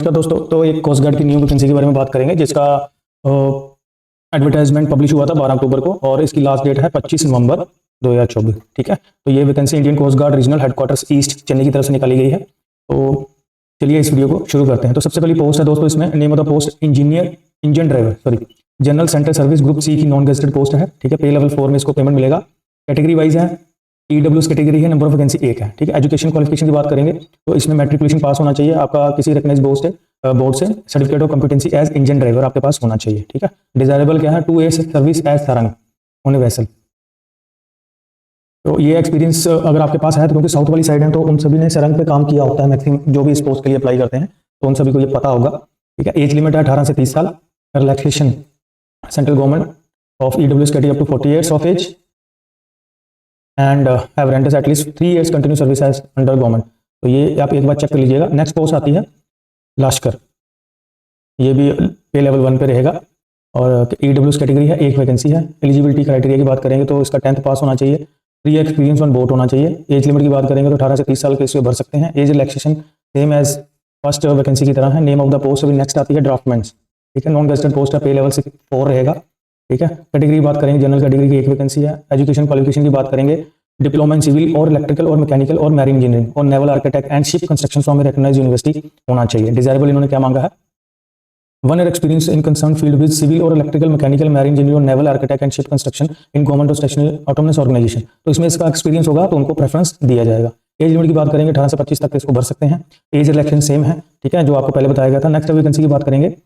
नमस्कार दोस्तों, तो एक कोस्ट गार्ड की न्यू वैकेंसी के बारे में बात करेंगे जिसका एडवर्टाइजमेंट पब्लिश हुआ था 12 अक्टूबर को और इसकी लास्ट डेट है 25 नवंबर 2024। ठीक है, तो ये vacancy Indian coast guard regional headquarters east Chennai की तरफ से निकाली गई है। तो चलिए इस वीडियो को शुरू करते हैं। तो सबसे पहली पोस्ट है दोस्तों, इसमें name of the post engine driver general central service group C की नॉन गेस्टेड पोस्ट है। ठीक है, पे लेवल 4 में इसको पेमेंट मिलेगा। कैटेगरी वाइज है, ईडब्ल्यूएस कैटेगरी है, नंबर ऑफ वैकेंसी 1 है। ठीक है, एजुकेशन क्वालिफिकेशन की बात करेंगे तो इसमें मैट्रिकुलेशन पास होना चाहिए आपका किसी रिकग्नाइज्ड बोर्ड से। Certificate of competency as engine driver आपके पास होना चाहिए। ठीक है, डिजायरेबल क्या है, 2 years service as serving on a vessel. तो ये एक्सपीरियंस अगर आपके पास है तो क्योंकि साउथ वाली साइड है तो उन सभी ने सरंग पे काम किया होता है मैक्सिमम जो भी इस पोस्ट के लिए अप्लाई करते हैं, तो उन सभी को ये पता होगा। ठीक है, एज लिमिट है 18 से 30 साल। Relaxation central government of EWS category up to 40 years of age and have renders at least 3 years continue service as under government. तो ये आप एक बार चेक कर लीजिएगा। नेक्स्ट पोस्ट आती है लश्कर, ये भी पे लेवल 1 पे रहेगा और ईडब्ल्यूएस कैटेगरी है, 1 वैकेंसी है। एलिजिबिलिटी क्राइटेरिया की बात करेंगे तो इसका 10th पास होना चाहिए, 3 year एक्सपीरियंस ऑन बोट होना चाहिए। एज लिमिट की बात करेंगे तो 18 से 30 साल के इसमें भर सकते हैं। Age relaxation same as first vacancy की तरह है। नेम ऑफ द पोस्ट अभी नेक्स्ट आती है ड्राफ्टमैन्स। ठीक है, नॉन गेस्टेड पोस्ट है, पे लेवल 4 रहेगा। ठीक है, कैटेगरी की बात करेंगे जनरल कैटेगरी की 1 वैकेंसी है। एजुकेशन क्वालिफिकेशन की बात करेंगे डिप्लोमा इन सिविल और इलेक्ट्रिकल और मैकेनिकल और मैरीन इंजीनियरिंग और naval architect and ship construction from recognised university होना चाहिए। डिजायरेबल इन्होंने क्या मांगा है, 1 year experience in concern field with civil और इलेक्ट्रिकल मैकेनिकल मैरीन इंजीनियरिंग और naval architect and ship construction in government और स्टेशनरी ऑटोनोमस ऑर्गेनाइजेशन। तो इसमें इसका एक्सपीरियंस होगा तो उनको प्रेफरेंस दिया जाएगा। एज लिमिट की बात करेंगे 18 से 25 तक इसको भर सकते हैं। एज रिलैक्सेशन सेम है। ठीक है, जो आपको पहले बताया गया था। नेक्स्ट वैकेंसी की बात करेंगे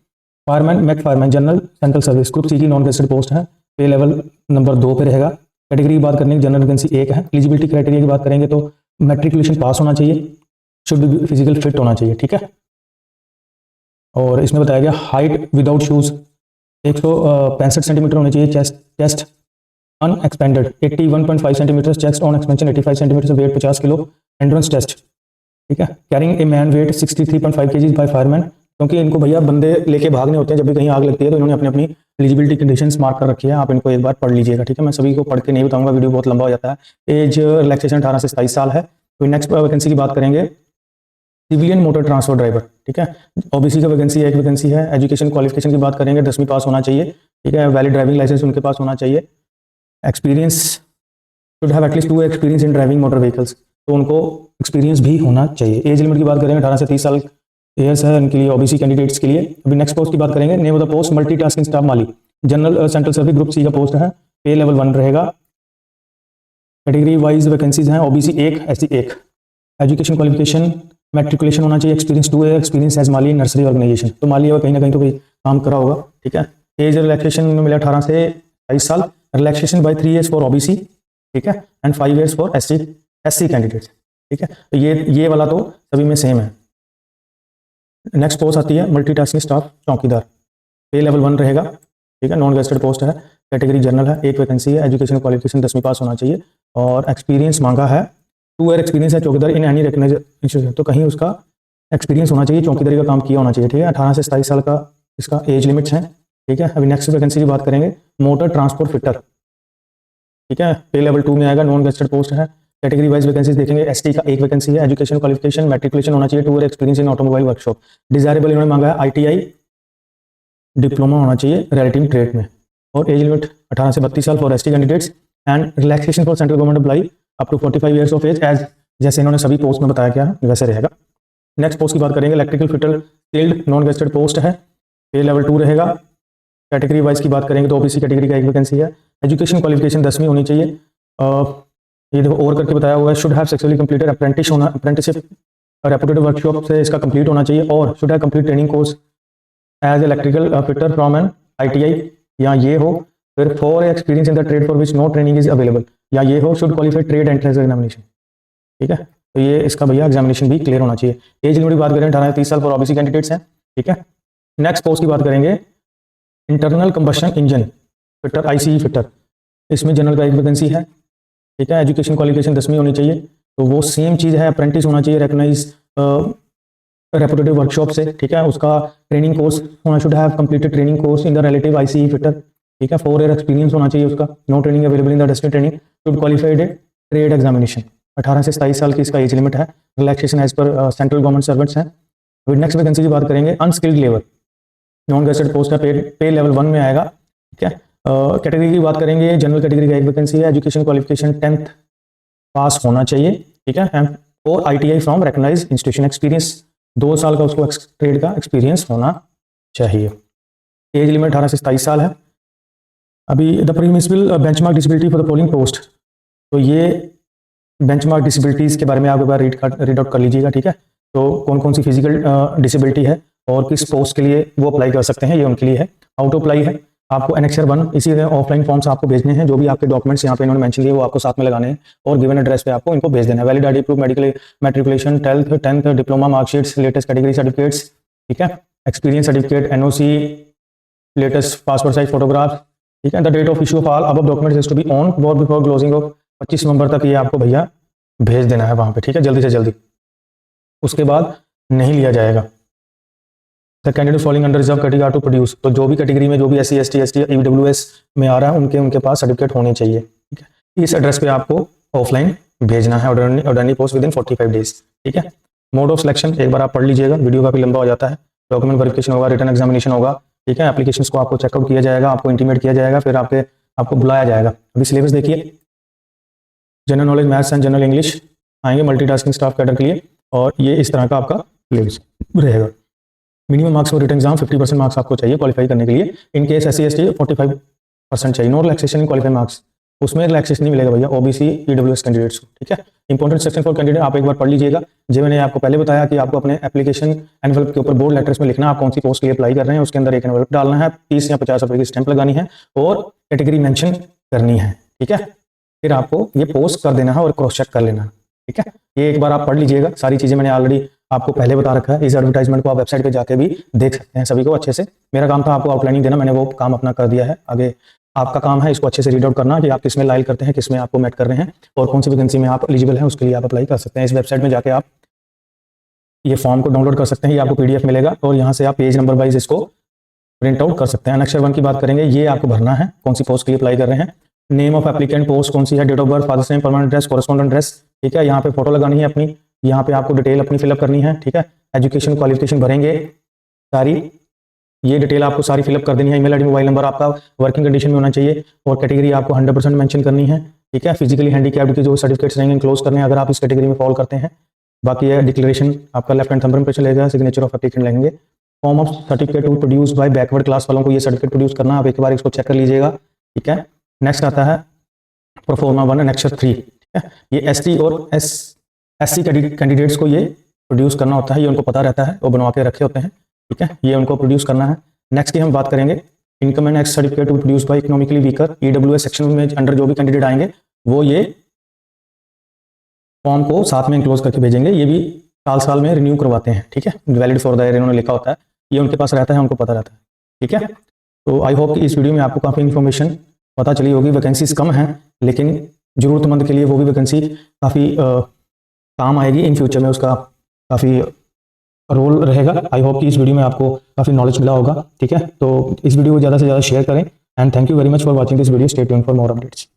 fireman mech fireman general central service group C की नॉन गेस्टेड पोस्ट है, पे लेवल नंबर 2 पे रहेगा। कैटेगरी की बात करेंगे जनरल वैकेंसी 1 है। एलिजिबिलिटी क्राइटेरिया की बात करेंगे तो मैट्रिकुलेशन पास होना चाहिए, शुड बी फिजिकल फिट होना चाहिए। ठीक है, और इसमें बताया गया हाइट विदाउट शूज 165 सेंटीमीटर होनी चाहिए। Chest unexpanded 81.5 centimetre, chest on expansion 85 centimetre, weight 50 किलो। Endurance test. ठीक है, carrying a man weight 63.5 kg by fireman, क्योंकि इनको भैया बंदे लेके भागने होते हैं जब भी कहीं आग लगती है, तो इन्होंने अपनी अपनी एलिजिबिलिटी कंडीशंस मार्क कर रखी है। आप इनको एक बार पढ़ लीजिएगा। ठीक है, मैं सभी को पढ़ के नहीं बताऊंगा, वीडियो बहुत लंबा हो जाता है। एज रिलैक्सेशन 18 से 27 साल है। तो नेक्स्ट वैकेंसी की बात करेंगे सिविलियन मोटर ट्रांसपोर्ट ड्राइवर। ठीक है, ओबीसी का वैकेंसी 1 वैकेंसी है। एजुकेशन क्वालिफिकेशन की बात करेंगे 10वीं पास होना चाहिए। ठीक है, वैलिड ड्राइविंग लाइसेंस उनके पास होना चाहिए। Experience should have at least 2 year experience in driving motor vehicles, तो उनको एक्सपीरियंस भी होना चाहिए। एज लिमिट की बात करेंगे 18 से 30 साल ईयर्स है इनके लिए, ओबीसी कैंडिडेट्स के लिए। अभी नेक्स्ट पोस्ट की बात करेंगे। Name of the post multitasking staff mali general central service group C का पोस्ट है, पे लेवल 1 रहेगा। कैटेगरी वाइज वैकेंसीज हैं, OBC 1, SC 1। Education qualification matriculation होना चाहिए, experience 2 year experience as mali nursery organisation, तो माली कहीं ना कहीं तो कोई काम करा होगा। ठीक है, एज रिलैक्सेशन में मिला 18 से 22 साल। Relaxation by 3 years for OBC. ठीक है, and 5 years for SC candidates. ठीक है, तो ये वाला तो सभी में सेम है। नेक्स्ट पोस्ट आती है मल्टीटास्किंग स्टाफ चौकीदार, पे लेवल 1 रहेगा। ठीक है, नॉन गेस्टेड पोस्ट है। कैटेगरी जनरल है, 1 वैकेंसी है। एजुकेशन क्वालिफिकेशन 10वीं पास होना चाहिए और एक्सपीरियंस मांगा है 2 year एक्सपीरियंस है चौकीदार इन एनी रिकॉग्नाइज्ड इंस्टीट्यूशन, तो कहीं उसका एक्सपीरियंस होना चाहिए, चौकीदारी का काम किया होना चाहिए। ठीक है, 18 से 27 साल का इसका एज लिमिट्स है। ठीक है, अभी नेक्स्ट वैकेंसी की बात करेंगे मोटर ट्रांसपोर्ट फिटर। ठीक है, पे लेवल 2 में आएगा, नॉन गेस्टेड पोस्ट है। कैटेगरी वाइज वैकेंसीज देखेंगे, एसटी का 1 वैकेंसी है। एजुकेशन क्वालिफिकेशन मैट्रिकुलेशन होना चाहिए, 2 year एक्सपीरियंस इन ऑटोमोबाइल वर्कशॉप। डिजायरेबल इन्होंने मांगा है आईटीआई डिप्लोमा होना चाहिए रिलेटिव ट्रेड में, और एज लिमिट 18 से 32 साल for ST candidates and relaxation for central government apply up to 45 years of age age जैसे इन्होंने सभी पोस्ट में बताया क्या है वैसे रहेगा। नेक्स्ट पोस्ट की बात करेंगे electrical fitter skilled non gazetted post है, पे लेवल 2 रहेगा। कैटेगरी वाइज की बात करेंगे तो ओबीसी कैटेगरी का 1 वैकेंसी है। एजुकेशन क्वालिफिकेशन 10वीं होनी चाहिए। ये देखो और करके बताया हुआ है, should have successfully completed apprenticeship reputed workshop से इसका कंप्लीट होना चाहिए, और should have complete training course as electrical fitter from an ITI, या ये हो। फिर 4 year experience in the trade for which no training is available, या ये हो। Should qualify trade entrance examination. ठीक है, तो ये इसका भैया एग्जामिनेशन भी क्लियर होना चाहिए। एज लिमिट की बात करें 18 से 30 साल फॉर ओबीसी कैंडिडेट्स हैं। ठीक है, नेक्स्ट पोस्ट की बात करेंगे internal combustion engine fitter ICE fitter, इसमें जनरल का 1 वैकेंसी है। ठीक है, एजुकेशन क्वालिफिकेशन 10वीं होनी चाहिए, तो वो सेम चीज़ है। अप्रेंटिस होना चाहिए रिकॉग्नाइज रेपुटेटिव वर्कशॉप से। ठीक है, उसका ट्रेनिंग कोर्स होना, should have completed training course in the relative ICE fitter. ठीक है, 4 year एक्सपीरियंस होना चाहिए उसका, no training available in the industry training, should qualified trade examination. 18 से 27 साल की इसका एज लिमिट है। Relaxation as per central government servants हैं। अभी नेक्स्ट वैकेंसी की बात करेंगे, unskilled labour, non gazetted post का पे लेवल 1 में आएगा, ठीक है। कैटेगरी की बात करेंगे, जनरल कैटेगरी का एक वैकेंसी है, एजुकेशन क्वालिफिकेशन 10th पास होना चाहिए, ठीक है, और ITI from recognised institution, experience 2 साल का उसको ट्रेड का एक्सपीरियंस होना चाहिए। एज लिमिट 18 से 27 साल है। अभी the permissible benchmark disability for the following post, तो ये बेंचमार्क डिसेबिलिटीज़ के बारे में आप एक बार रीड आउट कर लीजिएगा, ठीक है। तो कौन कौन सी फिजिकल डिसेबिलिटी है और किस पोस्ट के लिए वो अप्लाई कर सकते हैं, ये उनके लिए है। हाउ टू अप्लाई है, आपको एनेक्सर 1 इसी ऑफलाइन फॉर्म्स आपको भेजने हैं, जो भी आपके डॉक्यूमेंट्स यहाँ पे इन्होंने मेंशन किए वो आपको साथ में लगाने हैं और गिवन एड्रेस पे आपको इनको भेज देना है। Valid ID proof, medical matriculation, 10th diploma marksheets, latest category certificates, ठीक है, experience certificate, NOC, latest passport size photograph, ठीक है। The date of issue of all above documents is to be on board before closing of 25 November तक ये आपको भैया भेज देना है वहाँ पे, ठीक है, जल्दी से जल्दी, उसके बाद नहीं लिया जाएगा। The candidate following under reserve category to produce, तो जो भी कैटेगरी में जो भी SC ST ST EWS में आ रहा है उनके पास सर्टिफिकेट होने चाहिए, ठीक है। इस एड्रेस पे आपको ऑफलाइन भेजना है ऑर्डरनी पोस्ट विद इन 45 डेज, ठीक है। मोड ऑफ सिलेक्शन एक बार आप पढ़ लीजिएगा, वीडियो काफी लंबा हो जाता है। डॉक्यूमेंट वेरिफिकेशन होगा, रिटर्न एग्जामिनेशन होगा, ठीक है। एप्लीकेशंस को आपको चेकआउट किया जाएगा, आपको इंटीमेट किया जाएगा, फिर आपको बुलाया जाएगा। अभी सिलेबस देखिए, general knowledge, maths and general English आएंगे मल्टीटास्किंग स्टाफ कैडर के लिए, और ये इस तरह का आपका सिलेबस रहेगा। Minimum marks for written exam 50% marks आपको चाहिए क्वालिफाई करने के लिए। इन केस SC ST 45% चाहिए। No relaxation in qualify marks, उसमें रिलैक्सेशन नहीं मिलेगा भैया OBC EWS कैंडिडेट्स को, ठीक है। इंपॉर्टेंट सेक्शन फॉर कैंडिडेट आप एक बार पढ़ लीजिएगा। जो मैंने आपको पहले बताया कि आपको अपने एप्लीकेशन एनवलप के ऊपर बोल्ड लेटर्स में लिखना आप कौन सी पोस्ट के लिए अप्लाई कर रहे हैं, उसके अंदर एक एनवलप डालना है, 30 या 50 रुपए की स्टैंप लगानी है और कैटेगरी मेंशन करनी है, ठीक है। फिर आपको ये पोस्ट कर देना है और क्रॉस चेक कर लेना है, ठीक है। ये एक बार आप पढ़ लीजिएगा, सारी चीज़ें मैंने ऑलरेडी आपको पहले बता रखा है। इस एडवर्टाइजमेंट को आप वेबसाइट पे जाके भी देख सकते हैं सभी को अच्छे से। मेरा काम था आपको आउटलाइनिंग देना, मैंने वो काम अपना कर दिया है। आगे आपका काम है इसको अच्छे से रीड आउट करना कि आप किस में लाइल करते हैं, किस में आपको मेट कर रहे हैं और कौन सी वैकेंसी में आप एलिजिबल हैं, उसके लिए आप अप्लाई कर सकते हैं। इस वेबसाइट में जाके आप ये फॉर्म को डाउनलोड कर सकते हैं, ये आपको PDF मिलेगा और यहाँ से आप पेज नंबर वाइज इसको प्रिंट आउट कर सकते हैं। अनेक्सर 1 की बात करेंगे, ये आपको भरना है कौन सी पोस्ट के लिए अप्लाई कर रहे हैं, नेम ऑफ एप्लीकेंट, पोस्ट कौन सी है, date of birth, father's name, permanent address, correspondent address, ठीक है। यहाँ पे फोटो लगानी है अपनी, यहाँ पे आपको डिटेल अपनी फिलअप करनी है, ठीक है। एजुकेशन क्वालिफिकेशन भरेंगे सारी, ये डिटेल आपको सारी फिलअप कर देनी है। ईमेल ID, मोबाइल नंबर आपका वर्किंग कंडीशन में होना चाहिए और कैटेगरी आपको 100% मेंशन करनी है, ठीक है। फिजिकली हैंडीकैप्ड के जो सर्टिफिकेट्स रहेंगे क्लोज करने हैं अगर आप इस कैटेगरी में फॉलो करते हैं। बाकी है डिक्लेरेशन आपका लेफ्ट हैंड थंबप्रिंट पे चलेगा, सिग्नेचर ऑफ एप्लीकेंट लगेंगे। Form of certificate to produce by backward class वालों को ये सर्टिफिकेट प्रोड्यूस करना, आप एक बार इसको चेक कर लीजिएगा, ठीक है। नेक्स्ट आता है प्रोफॉर्मा 1 एनेक्सर 3, ठीक है। ये ST और SC कैंडिडेट्स को ये प्रोड्यूस करना होता है, ये उनको पता रहता है, वो बनवा के रखे होते हैं, ठीक है। ये उनको प्रोड्यूस करना है। नेक्स्ट की हम बात करेंगे income and ex certificate to produce by economically weaker, EWS section में अंडर जो भी कैंडिडेट आएंगे वो ये फॉर्म को साथ में इंक्लोज करके भेजेंगे। ये भी साल में रिन्यू करवाते हैं, ठीक है। वैलिड फॉर द ईयर इन्होंने लिखा होता है, ये उनके पास रहता है, उनको पता रहता है, ठीक है। तो आई होप कि इस वीडियो में आपको काफ़ी इन्फॉर्मेशन पता चली होगी। वैकेंसीज कम हैं लेकिन ज़रूरतमंद के लिए वो भी वैकेंसी काफ़ी काम आएगी इन फ्यूचर में, उसका काफ़ी रोल रहेगा। आई होप कि इस वीडियो में आपको काफ़ी नॉलेज मिला होगा, ठीक है। तो इस वीडियो को ज़्यादा से ज़्यादा शेयर करें and thank you very much for watching this video. Stay tuned for more updates.